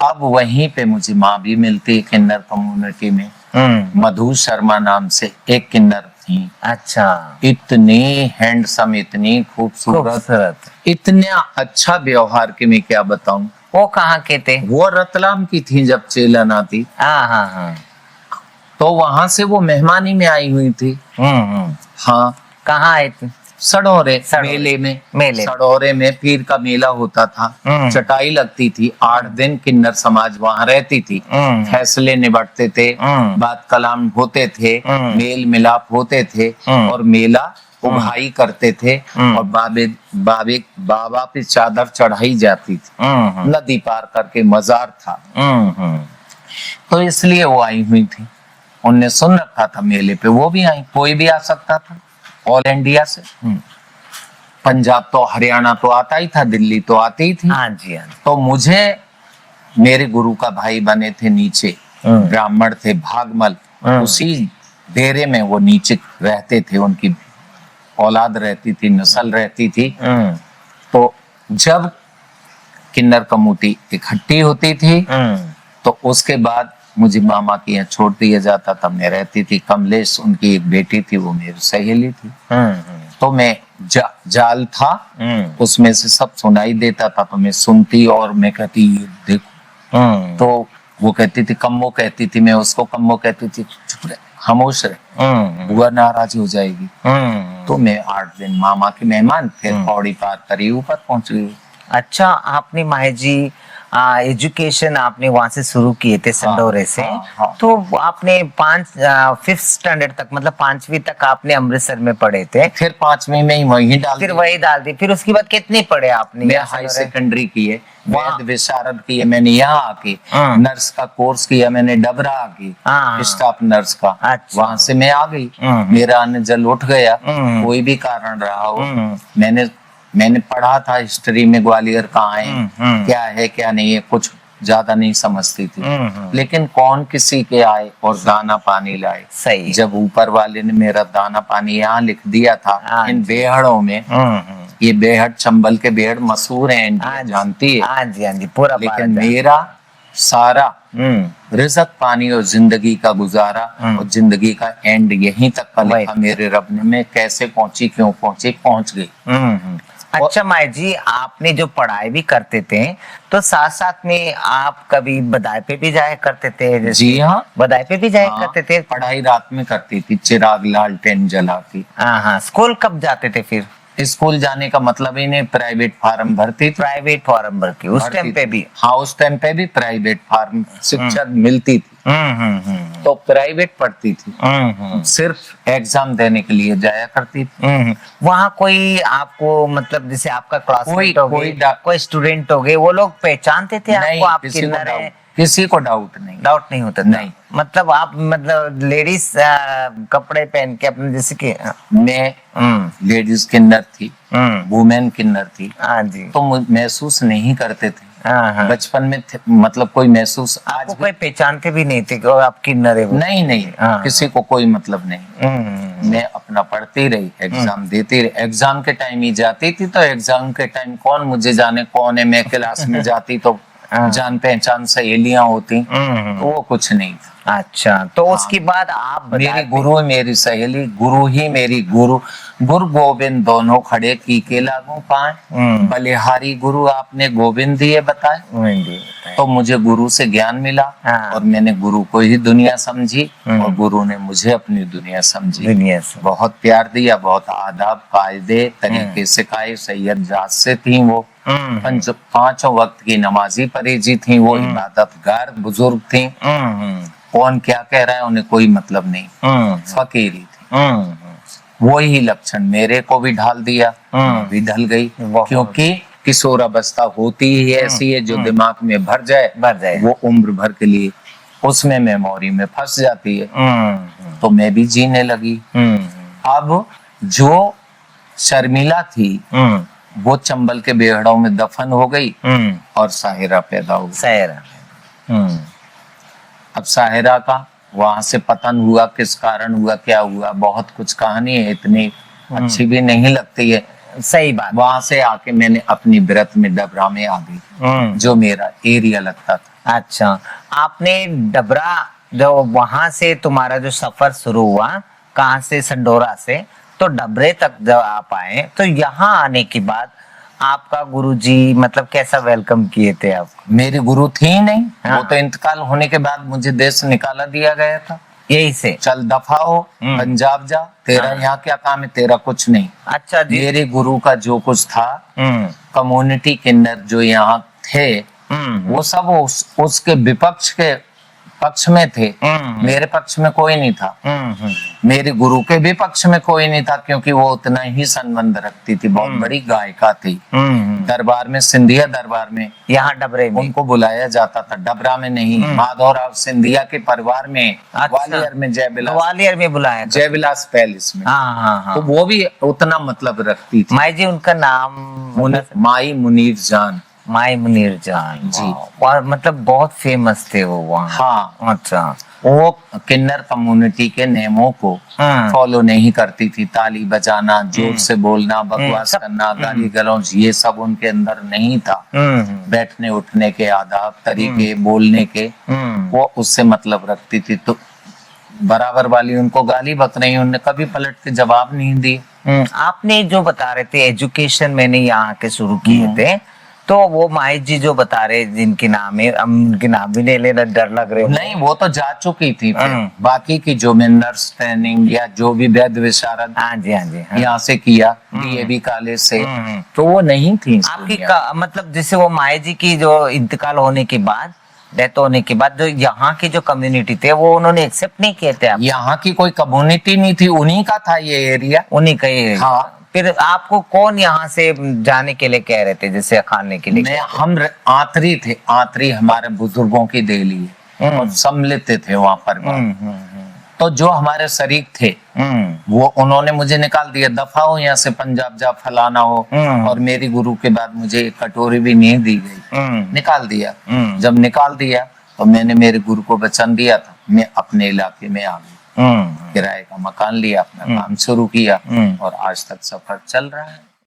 अब वहीं पे मुझे माँ भी मिलती है किन्नर कम्युनिटी में। मधु शर्मा नाम से एक किन्नर थी। अच्छा। इतनी हैंडसम, इतनी खूबसूरत, इतना अच्छा व्यवहार के मैं क्या बताऊं। वो कहाँ के थे? वो रतलाम की थी जब चेलन आती। हाँ। तो वहां से वो मेहमानी में आई हुई थी। हाँ। कहाँ आए थे? सडोरे मेले में। सडोरे में पीर का मेला होता था, चटाई लगती थी, 8 दिन किन्नर समाज वहां रहती थी, फैसले निबटते थे, बात कलाम होते थे, मेल मिलाप होते थे, और मेला उभाई करते थे, और बाबा पे चादर चढ़ाई जाती थी, नदी पार करके मजार था। तो इसलिए वो आई हुई थी, उनने सुन रखा था मेले पे, वो भी आई, कोई भी आ सकता था ऑल इंडिया से। पंजाब तो हरियाणा तो आता ही था, दिल्ली तो आती ही थी। हाँ जी। तो मुझे मेरे गुरु का भाई बने थे नीचे, ब्राह्मण थे भागमल, उसी डेरे में वो नीचे रहते थे, उनकी औलाद रहती थी, नस्ल रहती थी। तो जब किन्नर कम्युनिटी इकट्ठी होती थी तो उसके बाद मुझे मामा के यहाँ छोड़ दिया जाता था। मैं रहती थी, कमलेश उनकी एक बेटी थी, वो मेरी सहेली थी। तो मैं जाल था, उसमें से सब सुनाई देता था, तो मैं सुनती और मैं कहती देखो। तो वो कहती थी कम्मो, कहती थी, मैं उसको कम्मो कहती थी, चुप रहे, खामोश रहे, बुआ नाराज हो जाएगी। तो मैं 8 दिन मामा के मेहमान, फिर पौड़ी पार करी, ऊपर पहुंच गई। अच्छा, आपने माए जी एजुकेशन आपने वहां से शुरू किए थे संडोरे से। हाँ। तो आपने 5th स्टैंडर्ड तक, मतलब 5वीं तक आपने अमृतसर में पढ़े थे। फिर 5वीं में ही वही डाल दी। फिर उसके बाद कितनी पढ़े आपने? मैं हाई सेकेंडरी किए, वैद विशारद किए मैंने यहाँ आके, नर्स का कोर्स किया मैंने डबरा आके, स्टाफ नर्स का। अच्छा। वहां से मैं आ गई, मेरा अन्न जल उठ गया, कोई भी कारण रहा हो। मैंने पढ़ा था हिस्ट्री में, ग्वालियर कहाँ है, क्या है क्या नहीं है, कुछ ज्यादा नहीं समझती थी। लेकिन कौन किसी के आए और दाना पानी लाए। सही। जब ऊपर वाले ने मेरा दाना पानी यहाँ लिख दिया था इन बेहड़ों में, ये बेहड़ चंबल के बेहड़ मशहूर हैं, जानती है। हाँ जी पूरा। लेकिन मेरा सारा रिज़्क पानी और जिंदगी का गुजारा और जिंदगी का एंड यहीं तक का लिखा मेरे रब ने। मैं कैसे पहुंची, क्यों पहुंची, पहुंच गई। अच्छा माए जी, आपने जो पढ़ाई भी करते थे तो साथ साथ में आप कभी बदाई पे भी जाया करते थे? जी हाँ, बदाई पे भी जाया करते थे। पढ़ाई रात में करती थी, चिराग लालटेन जलाती। हाँ। स्कूल कब जाते थे फिर? स्कूल जाने का मतलब ही नहीं, प्राइवेट फार्म भरती, प्राइवेट फार्म भर के उस टाइम पे भी। हाँ, उस टाइम पे भी प्राइवेट फार्म शिक्षा मिलती थी। तो प्राइवेट पढ़ती थी, सिर्फ एग्जाम देने के लिए जाया करती थी। वहाँ कोई आपको, मतलब जैसे आपका क्लासमेट हो गए, कोई स्टूडेंट हो गए, वो लोग पहचानते थे आपको? आप किन्नर हैं? किसी को डाउट नहीं होता था। नहीं, मतलब आप, मतलब लेडीज कपड़े पहन के अपने, जैसे कि मैं लेडीज किन्नर थी, वुमेन किन्नर थी। हाँ जी। तो महसूस नहीं करते थे। बचपन में मतलब कोई महसूस, आज कोई पहचानते भी नहीं थे कि आप किन्नर है। नहीं। किसी को कोई मतलब नहीं। मैं अपना पढ़ती रही, एग्जाम देती रही। एग्जाम के टाइम ही जाती थी, तो एग्जाम के टाइम कौन मुझे जाने कौन है। मैं क्लास में जाती तो जान पहचान सहेलियां होती, तो वो कुछ नहीं था। अच्छा, तो उसके बाद आप मेरी गुरु मेरी सहेली, गुरु ही मेरी गुरु। गुरु गोविंद दोनों खड़े की के लागू पाए, बलिहारी गुरु आपने गोविंद दिए बताए। तो मुझे गुरु से ज्ञान मिला, और मैंने गुरु को ही दुनिया समझी, और गुरु ने मुझे अपनी दुनिया समझी। बहुत प्यार दिया, बहुत आदाब कायदे तरीके सिखाए। सैयद जात से थी वो, 5 वक्त की नमाजी परेजी थी वो, इबादतगार बुजुर्ग थी। कौन क्या कह रहा है उन्हें कोई मतलब नहीं, फकीरी थी। वही लक्षण मेरे को भी ढाल दिया, भी ढल गई, क्योंकि किशोर अवस्था होती ही ऐसी है, जो दिमाग में भर जाए वो उम्र भर के लिए उसमें मेमोरी में फंस जाती है। तो मैं भी जीने लगी। अब जो शर्मिला थी वो चंबल के बेहड़ों में दफन हो गई, और साहिरा पैदा हो गई। अब साहिरा का वहां से पतन हुआ, किस कारण हुआ, क्या हुआ, बहुत कुछ कहानी है, इतनी अच्छी भी नहीं लगती है। सही बात। वहां से आके मैंने अपनी व्रत में डबरा में आ गई, जो मेरा एरिया लगता था। अच्छा, आपने डबरा, जो वहां से तुम्हारा जो सफर शुरू हुआ, कहाँ से, संडोरा से, तो डबरे तक जब आप आए, तो यहाँ आने के बाद आपका गुरुजी मतलब कैसा वेलकम किए थे आप? मेरी गुरु थी ही नहीं। हाँ। वो तो इंतकाल होने के बाद मुझे देश से निकाला दिया गया था, यही से चल दफा हो, पंजाब जा, तेरा यहाँ क्या काम है, तेरा कुछ नहीं। अच्छा जी। मेरे गुरु का जो कुछ था, कम्युनिटी के अंदर जो यहाँ थे, वो सब उसके विपक्ष के पक्ष में थे। मेरे पक्ष में कोई नहीं था, मेरे गुरु के भी पक्ष में कोई नहीं था, क्योंकि वो उतना ही संबंध रखती थी, बहुत बड़ी गायिका थी। दरबार में, सिंधिया दरबार में, यहाँ डबरे में उनको बुलाया जाता था, डबरा में नहीं, माधवराव सिंधिया के परिवार में। अच्छा। ग्वालियर में जयविलास, ग्वालियर में बुलाया, जयविलास पैलेस में। हाँ। तो वो भी उतना मतलब रखती थी। माई जी, उनका नाम? माई मुनीर जान। माई मुनीर जान जी। और मतलब बहुत फेमस थे वो वहाँ। हाँ। अच्छा। वो किन्नर कम्युनिटी के नियमों को फॉलो नहीं करती थी। ताली बजाना, जोर से बोलना, बकवास करना, गाली गलौज, ये सब उनके अंदर नहीं था। बैठने उठने के आदाब, तरीके, बोलने के, वो उससे मतलब रखती थी। तो बराबर वाली उनको गाली बक रही, उन्होंने कभी पलट के जवाब नहीं दिए। आपने जो बता रहे थे एजुकेशन मैंने यहाँ के शुरू किए थे, तो वो माई जी जो बता रहे, जिनके नाम है, हम उनके नाम भी नहीं लेना, डर लग रहे। नहीं, वो तो जा चुकी थी फिर। बाकी की जो मैं नर्स ट्रेनिंग या जो भी वैद्य विशारद, हाँ जी, यहाँ से किया, डीएवी कॉलेज से, तो वो नहीं थी आपकी मतलब जैसे वो माई जी की जो इंतकाल होने के बाद, डेथ होने के बाद, जो यहाँ की जो कम्युनिटी थे वो उन्होंने एक्सेप्ट नहीं किए थे? यहाँ की कोई कम्युनिटी नहीं थी, उन्हीं का था ये एरिया, उन्हीं का ही। हाँ। फिर आपको कौन यहाँ से जाने के लिए कह रहे थे, जैसे खाने के लिए? हम आतरी थे, आतरी हमारे बुजुर्गों की देली है और सम्मिलित थे वहां पर। तो जो हमारे शरीक थे, वो उन्होंने मुझे निकाल दिया, दफा हो यहाँ से, पंजाब जा, फलाना हो। और मेरी गुरु के बाद मुझे एक कटोरी भी नहीं दी गई, निकाल दिया। जब निकाल दिया तो मैंने मेरे गुरु को वचन दिया था, मैं अपने इलाके में आ गई, किराए का मकान लिया, अपना काम शुरू किया, और आज तक सफर चल रहा है।